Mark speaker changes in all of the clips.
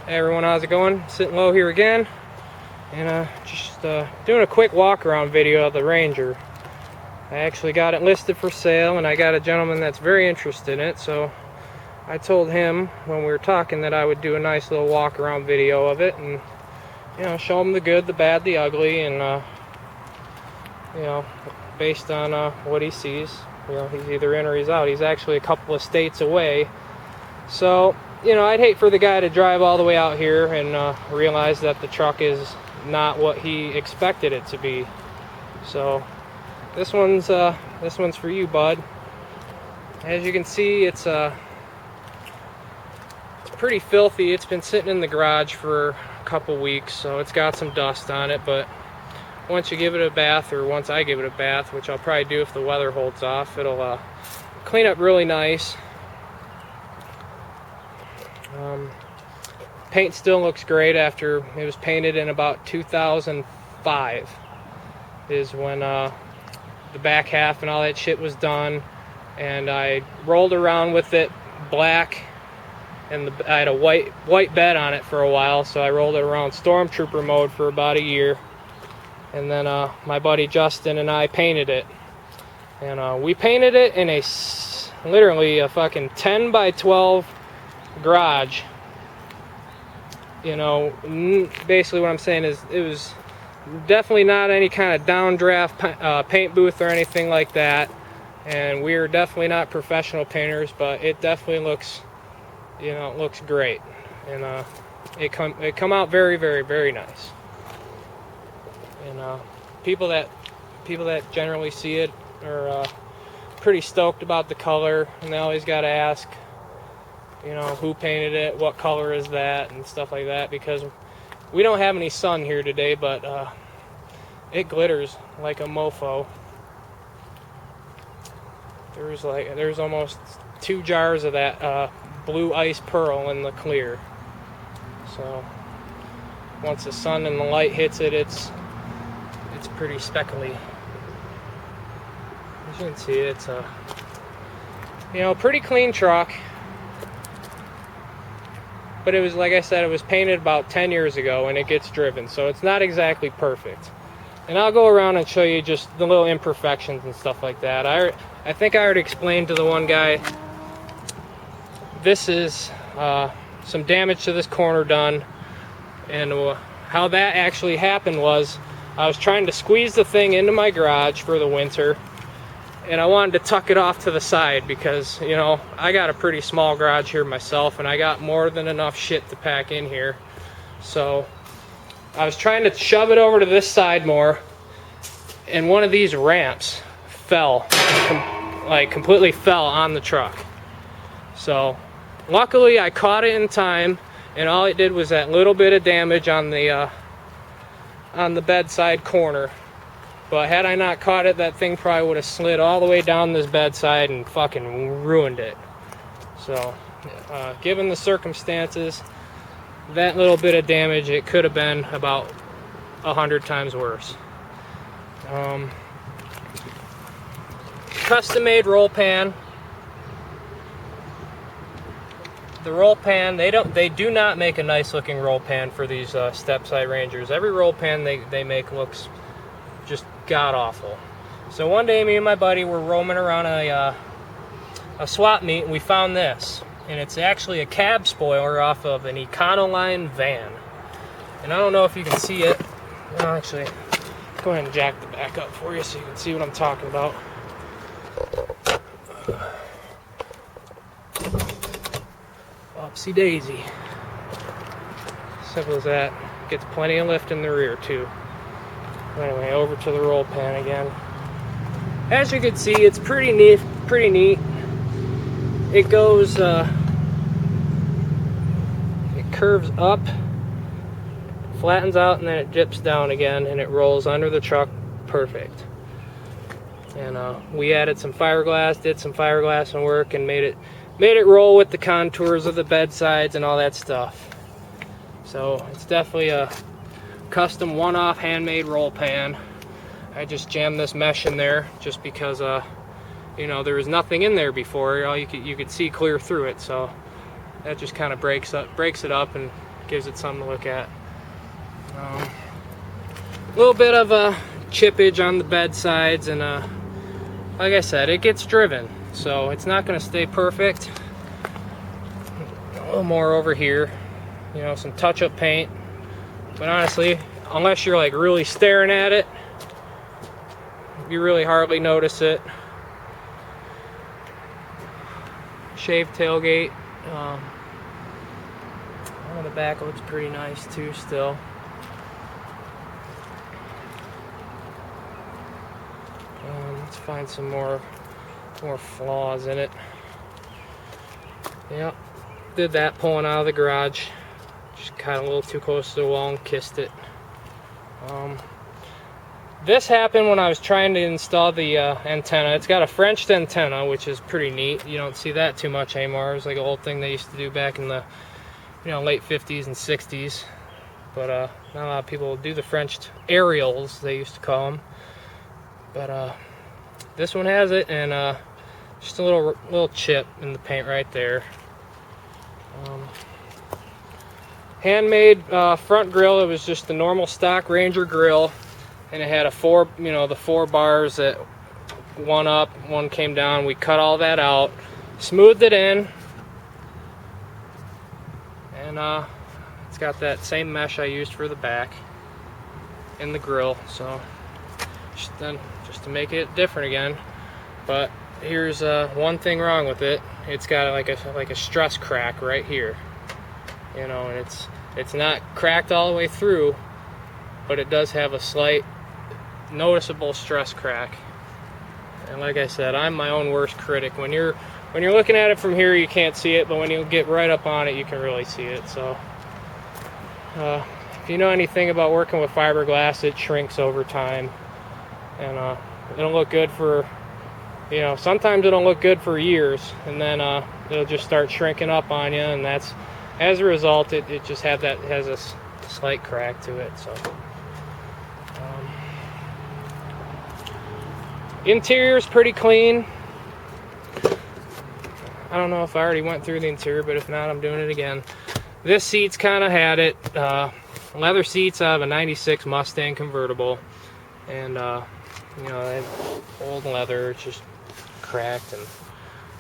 Speaker 1: Hey everyone, how's it going? Sitting low here again, and just doing a quick walk around video of the Ranger. I actually got it listed for sale, and I got a gentleman that's very interested in it, so I told him when we were talking that I would do a nice little walk around video of it, and show him the good, the bad, the ugly, and based on what he sees, he's either in or he's out. He's actually a couple of states away, so I'd hate for the guy to drive all the way out here and realize that the truck is not what he expected it to be. So this one's for you, bud. As you can see, it's pretty filthy. It's been sitting in the garage for a couple weeks, so it's got some dust on it, but once you give it a bath, or once I give it a bath, which I'll probably do if the weather holds off, it'll clean up really nice. Paint still looks great after it was painted in about 2005 is when the back half and all that shit was done, and I rolled around with it black, and I had a white bed on it for a while, so I rolled it around stormtrooper mode for about a year, and then my buddy Justin and I painted it, and we painted it in literally a fucking 10 by 12 garage. Basically what I'm saying is it was definitely not any kind of downdraft paint booth or anything like that, and we're definitely not professional painters, but it definitely looks it looks great, and it come out very, very, very nice. And people that generally see it are pretty stoked about the color, and they always got to ask who painted it, what color is that, and stuff like that, because we don't have any sun here today, but it glitters like a mofo. There's almost 2 jars of that blue ice pearl in the clear. So once the sun and the light hits it, it's pretty speckly. As you can see, it's a pretty clean truck. But it was, like I said, it was painted about 10 years ago, and it gets driven, so it's not exactly perfect. And I'll go around and show you just the little imperfections and stuff like that. I think I already explained to the one guy, this is some damage to this corner done, and how that actually happened was I was trying to squeeze the thing into my garage for the winter, and I wanted to tuck it off to the side because, I got a pretty small garage here myself, and I got more than enough shit to pack in here. So I was trying to shove it over to this side more, and one of these ramps fell, completely fell on the truck. So luckily I caught it in time, and all it did was that little bit of damage on the bedside corner. But had I not caught it, that thing probably would have slid all the way down this bedside and fucking ruined it. So, given the circumstances, that little bit of damage, it could have been about 100 times worse. Custom-made roll pan. The roll pan, they do not make a nice-looking roll pan for these step-side Rangers. Every roll pan they make looks just god-awful. So one day, me and my buddy were roaming around a swap meet, and we found this. And it's actually a cab spoiler off of an Econoline van. And I don't know if you can see it. Well, actually, go ahead and jack the back up for you so you can see what I'm talking about. Upsy daisy. Simple as that. Gets plenty of lift in the rear, too. Anyway, over to the roll pan again. As you can see, it's pretty neat. It goes, it curves up, flattens out, and then it dips down again, and it rolls under the truck perfect. And we added some fiberglass, did some fiberglass and work, and made it roll with the contours of the bedsides and all that stuff. So it's definitely a custom one-off handmade roll pan. I just jammed this mesh in there just because there was nothing in there before. You could see clear through it, so that just kind of breaks it up and gives it something to look at. A little bit of a chippage on the bed sides, and like I said, it gets driven, so it's not going to stay perfect. A little more over here, you know, some touch-up paint, but honestly, unless you're like really staring at it, you really hardly notice it. Shaved tailgate. On the back looks pretty nice too still. Let's find some more flaws in it. Yep, did that pulling out of the garage. Just got a little too close to the wall and kissed it. This happened when I was trying to install the antenna. It's got a Frenched antenna, which is pretty neat. You don't see that too much anymore. It was like an old thing they used to do back in the, you know, late 50s and 60s. But not a lot of people do the Frenched aerials, they used to call them. But this one has it, and just a little chip in the paint right there. Handmade front grill. It was just the normal stock Ranger grill, and it had the four bars that one up, one came down. We cut all that out, smoothed it in, and it's got that same mesh I used for the back in the grill. So just to make it different again. But here's one thing wrong with it. It's got like a stress crack right here, you know, and it's not cracked all the way through, but it does have a slight noticeable stress crack. And like I said, I'm my own worst critic. When you're looking at it from here, you can't see it, but when you get right up on it, you can really see it. So if you know anything about working with fiberglass, it shrinks over time, and it'll look good for, you know, sometimes it'll look good for years, and then it'll just start shrinking up on you, and that's, as a result, it just has a slight crack to it. So interior's pretty clean. I don't know if I already went through the interior, but if not, I'm doing it again. This seat's kind of had it. Leather seats. I have a 96 Mustang convertible, and you know, they have old leather. It's just cracked and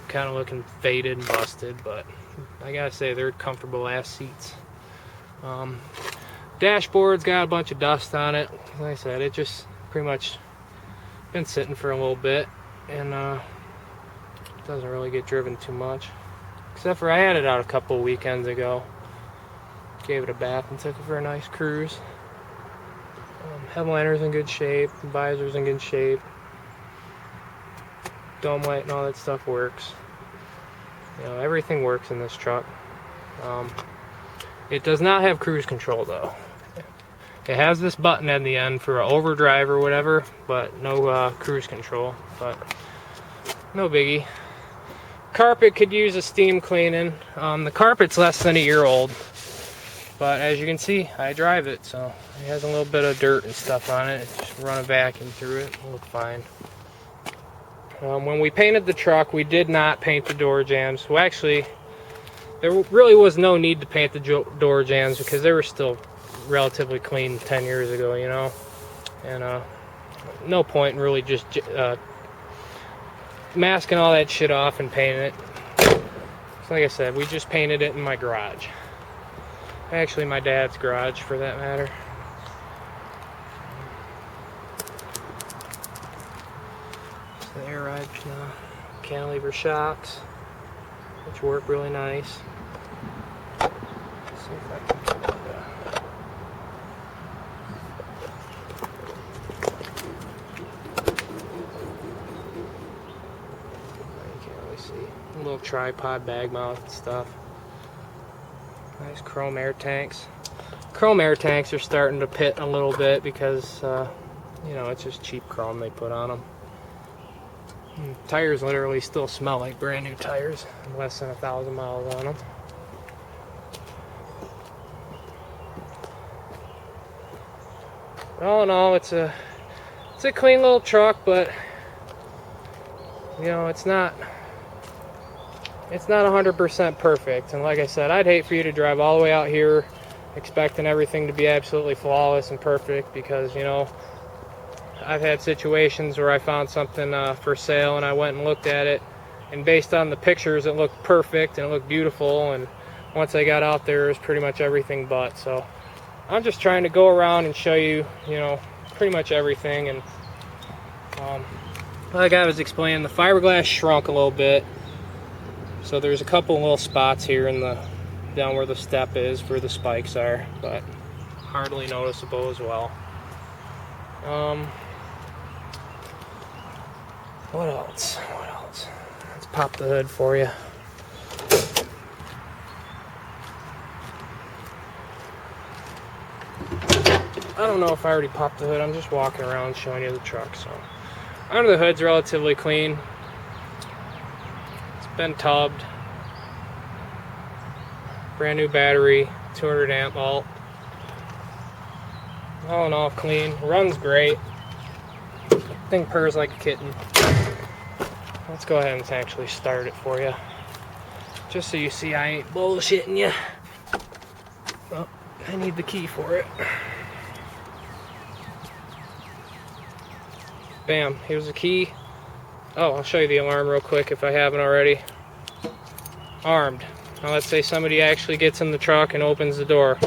Speaker 1: kind of looking faded and busted, but I gotta say, they're comfortable ass seats. Dashboard's got a bunch of dust on it. Like I said, it just pretty much been sitting for a little bit, and doesn't really get driven too much, except for I had it out a couple weekends ago. Gave it a bath and took it for a nice cruise. Headliner's in good shape, visor's in good shape, dome light and all that stuff works. You know, everything works in this truck. It does not have cruise control though. It has this button at the end for overdrive or whatever, but no cruise control. But no biggie. Carpet could use a steam cleaning. The carpet's less than a year old, but as you can see, I drive it, so it has a little bit of dirt and stuff on it. Just run a vacuum through it, it'll look fine. When we painted the truck, we did not paint the door jambs. Well, actually, there really was no need to paint the door jambs because they were still relatively clean 10 years ago, you know. And no point in really just masking all that shit off and painting it. So like I said, we just painted it in my garage. Actually, my dad's garage, for that matter. So the air ride cantilever shocks, which work really nice. Let's see if I can keep it. You can't really see. A little tripod bag mount and stuff. Nice chrome air tanks. Chrome air tanks are starting to pit a little bit because, you know, it's just cheap chrome they put on them. Tires literally still smell like brand new tires, less than 1,000 miles on them. All in all, it's a clean little truck, but you know, it's not 100% perfect. And like I said, I'd hate for you to drive all the way out here expecting everything to be absolutely flawless and perfect, because, you know, I've had situations where I found something for sale and I went and looked at it, and based on the pictures it looked perfect and it looked beautiful, and once I got out there it was pretty much everything but. So I'm just trying to go around and show you, you know, pretty much everything. And like I was explaining, the fiberglass shrunk a little bit, so there's a couple little spots here in the down where the step is where the spikes are, but hardly noticeable as well. What else? What else? Let's pop the hood for you. I don't know if I already popped the hood. I'm just walking around showing you the truck. So under the hood's relatively clean. It's been tubbed. Brand new battery, 200 amp volt. All in all, clean. Runs great. Thing purrs like a kitten. Let's go ahead and actually start it for you, just so you see I ain't bullshitting you. Oh, I need the key for it. Bam, here's the key. Oh, I'll show you the alarm real quick if I haven't already. Armed. Now let's say somebody actually gets in the truck and opens the door.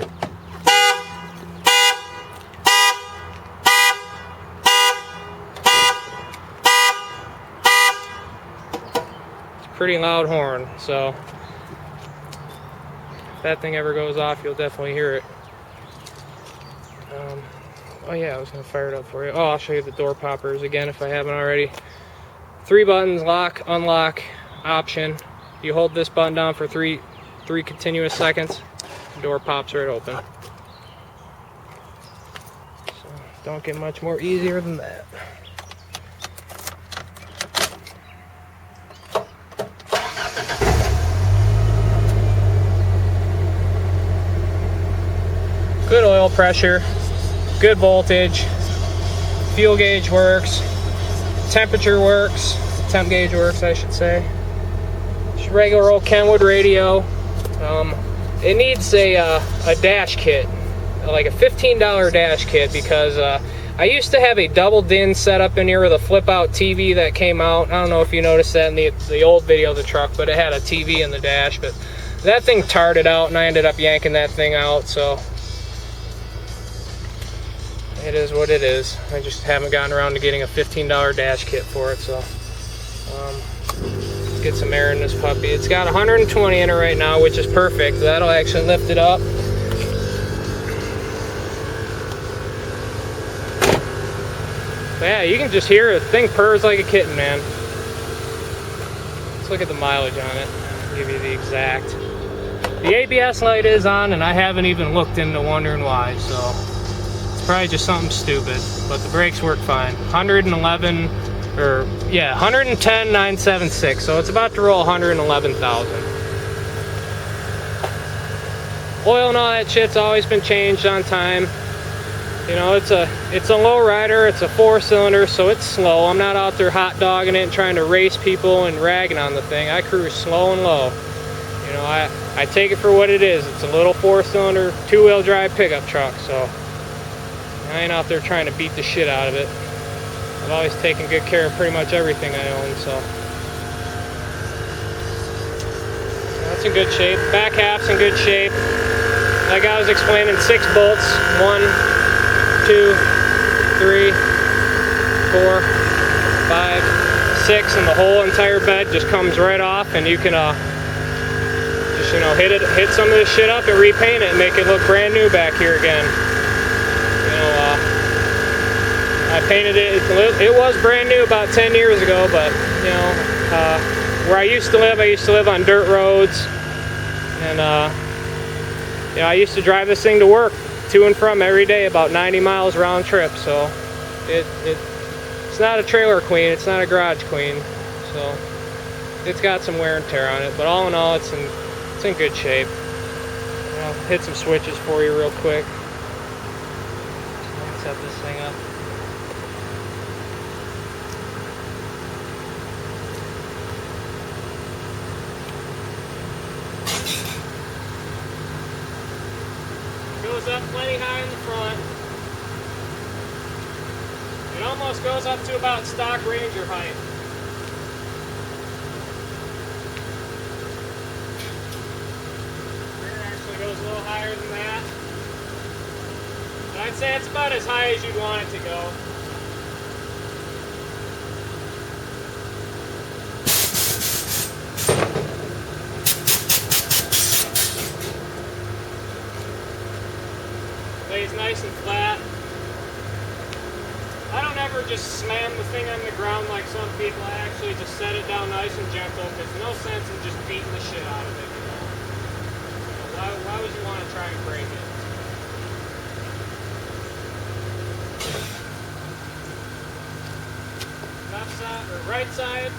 Speaker 1: Pretty loud horn, so if that thing ever goes off, you'll definitely hear it. Oh yeah, I was gonna fire it up for you. Oh, I'll show you the door poppers again if I haven't already. 3 buttons: lock, unlock, option. You hold this button down for three continuous seconds, the door pops right open. So don't get much more easier than that. Good oil pressure, good voltage, fuel gauge works, temperature works, temp gauge works I should say. Just regular old Kenwood radio. It needs a dash kit, like a $15 dash kit, because I used to have a double DIN setup in here with a flip out TV that came out. I don't know if you noticed that in the old video of the truck, but it had a TV in the dash, but that thing tarred it out and I ended up yanking that thing out, so it is what it is. I just haven't gotten around to getting a $15 dash kit for it, so let's get some air in this puppy. It's got 120 in it right now, which is perfect. That'll actually lift it up. But yeah, you can just hear the thing purrs like a kitten, man. Let's look at the mileage on it. I'll give you the exact. The ABS light is on, and I haven't even looked into wondering why, so probably just something stupid, but the brakes work fine. 111, or yeah, 110,976, so it's about to roll 111,000. Oil and all that shit's always been changed on time. You know, it's a low rider, it's a 4-cylinder, so it's slow. I'm not out there hot dogging it and trying to race people and ragging on the thing. I cruise slow and low. You know, I take it for what it is. It's a little 4-cylinder, 2-wheel drive pickup truck, so I ain't out there trying to beat the shit out of it. I've always taken good care of pretty much everything I own, so that's in good shape. Back half's in good shape. Like I was explaining, 6 bolts. 1, 2, 3, 4, 5, 6, and the whole entire bed just comes right off, and you can just, you know, hit some of this shit up and repaint it and make it look brand new back here again. I painted it. It was brand new about 10 years ago, but you know, where I used to live on dirt roads, and you know, I used to drive this thing to work, to and from every day, about 90 miles round trip. So it's not a trailer queen, it's not a garage queen, so it's got some wear and tear on it. But all in all, it's in good shape. I'll hit some switches for you real quick. Set this thing up. goes up plenty high in the front. It almost goes up to about stock Ranger height. Rear actually goes a little higher than that. But I'd say it's about as high as you'd want it to go. Lays nice and flat. I don't ever just slam the thing on the ground like some people. I actually just set it down nice and gentle. There's no sense in just beating the shit out of it, you know. Why would you want to try and break it? Left side or right side.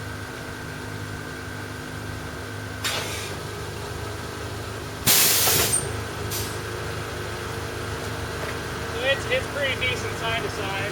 Speaker 1: So it's pretty decent side to side.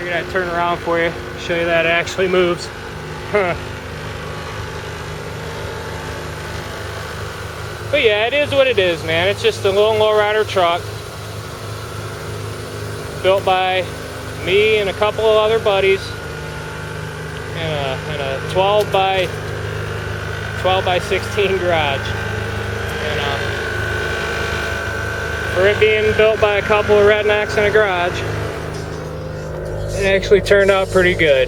Speaker 1: Figured I'd turn around for you, show you that it actually moves. But yeah, it is what it is, man. It's just a little lowrider truck built by me and a couple of other buddies in a 12 by 16 garage. And for it being built by a couple of rednecks in a garage, it actually turned out pretty good.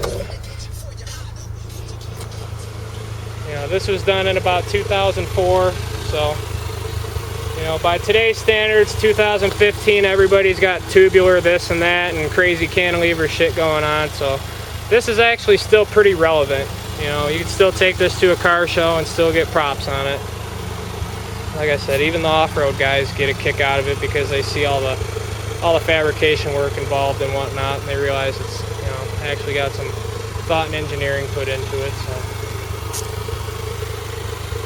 Speaker 1: You know, this was done in about 2004, so, you know, by today's standards, 2015, everybody's got tubular this and that and crazy cantilever shit going on, so this is actually still pretty relevant. You know, you can still take this to a car show and still get props on it. Like I said, even the off-road guys get a kick out of it because they see all the fabrication work involved and whatnot, and they realize it's, you know, actually got some thought and engineering put into it. So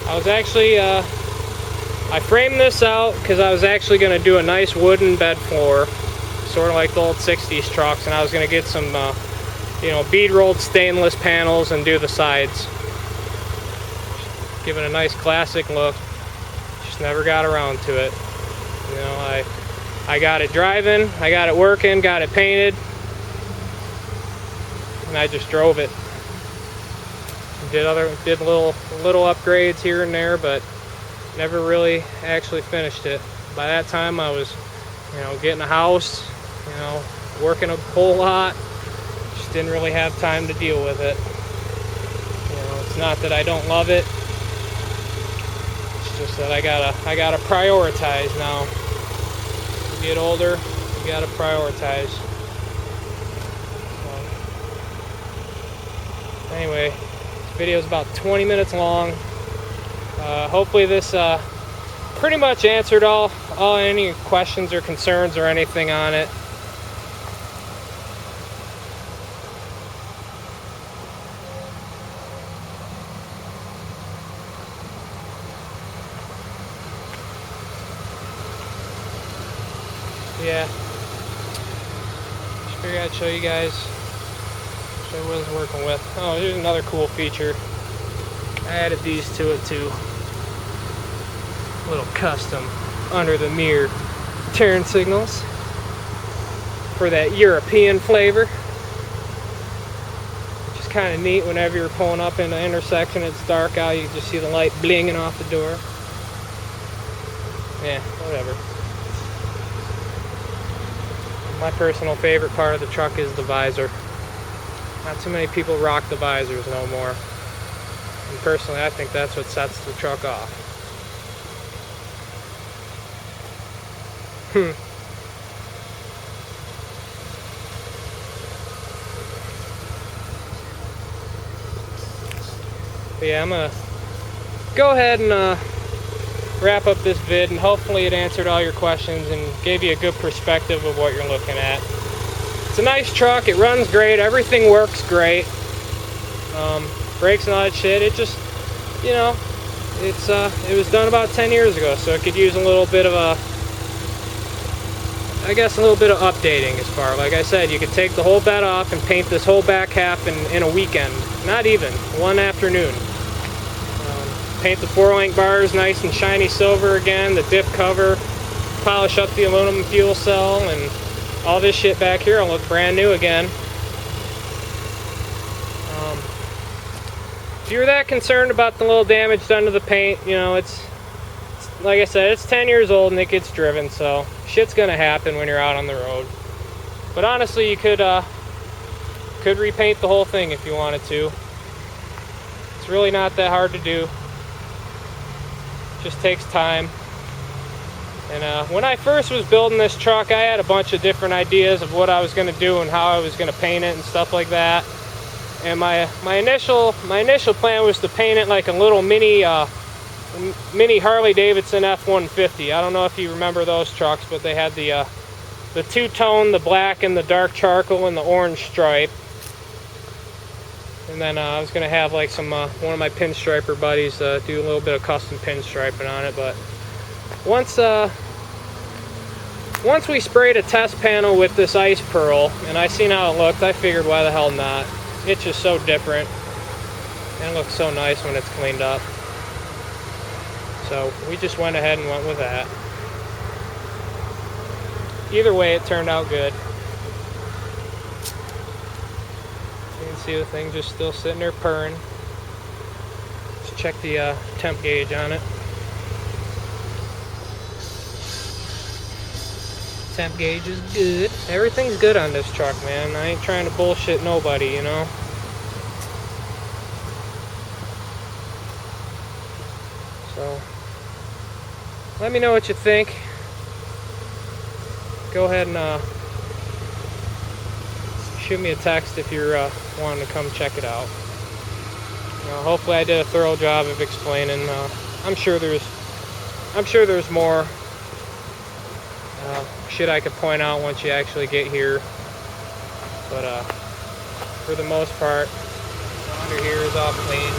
Speaker 1: I was actually I framed this out because I was actually going to do a nice wooden bed floor, sort of like the old 60s trucks, and I was going to get some you know, bead rolled stainless panels and do the sides, give it a nice classic look. Just never got around to it. You know, I got it driving, I got it working, got it painted, and I just drove it. Did little upgrades here and there, but never really actually finished it. By that time I was, you know, getting a house, you know, working a whole lot. Just didn't really have time to deal with it. You know, it's not that I don't love it. It's just that I gotta prioritize now. You get older, you gotta prioritize. So, anyway, this video is about 20 minutes long. Hopefully this pretty much answered all any questions or concerns or anything on it. Yeah, just figured I'd show you guys what I was working with. Oh, here's another cool feature. I added these to it too. Little custom under the mirror turn signals for that European flavor, which is kind of neat. Whenever you're pulling up in the intersection, it's dark out, you can just see the light blinging off the door. Yeah, whatever. My personal favorite part of the truck is the visor. Not too many people rock the visors no more. And personally, I think that's what sets the truck off. But yeah, I'm gonna go ahead and wrap up this vid, and hopefully it answered all your questions and gave you a good perspective of what you're looking at. It's a nice truck, it runs great, everything works great. Brakes and all that shit, it just, you know, it was done about 10 years ago, so it could use a little bit of I guess a little bit of updating as far. Like I said, you could take the whole bed off and paint this whole back half in a weekend. Not even, one afternoon. Paint the 4-link bars nice and shiny silver again, the diff cover, polish up the aluminum fuel cell, and all this shit back here will look brand new again. If you're that concerned about the little damage done to the paint, you know, it's like I said, it's 10 years old and it gets driven, so shit's gonna happen when you're out on the road. But honestly, you could repaint the whole thing if you wanted to. It's really not that hard to do. It just takes time. And when I first was building this truck, I had a bunch of different ideas of what I was gonna do and how I was gonna paint it and stuff like that. And my initial plan was to paint it like a little mini Harley Davidson F-150. I don't know if you remember those trucks, but they had the two-tone, the black and the dark charcoal and the orange stripe. And then I was gonna have like some one of my pinstriper buddies do a little bit of custom pinstriping on it. But once we sprayed a test panel with this ice pearl and I seen how it looked, I figured why the hell not. It's just so different and it looks so nice when it's cleaned up. So we just went ahead and went with that. Either way, it turned out good. You can see the thing just still sitting there purring. Let's check the temp gauge on it. Temp gauge is good. Everything's good on this truck, man. I ain't trying to bullshit nobody, you know. So let me know what you think. Go ahead and shoot me a text if you're wanting to come check it out. You know, hopefully I did a thorough job of explaining. I'm sure there's more shit I could point out once you actually get here. But for the most part, under here is all clean.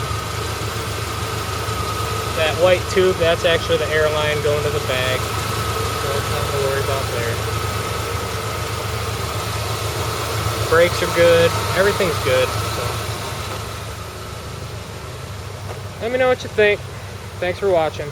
Speaker 1: That white tube, that's actually the air line going to the bag, so it's nothing to worry about there. Brakes are good, everything's good. So let me know what you think. Thanks for watching.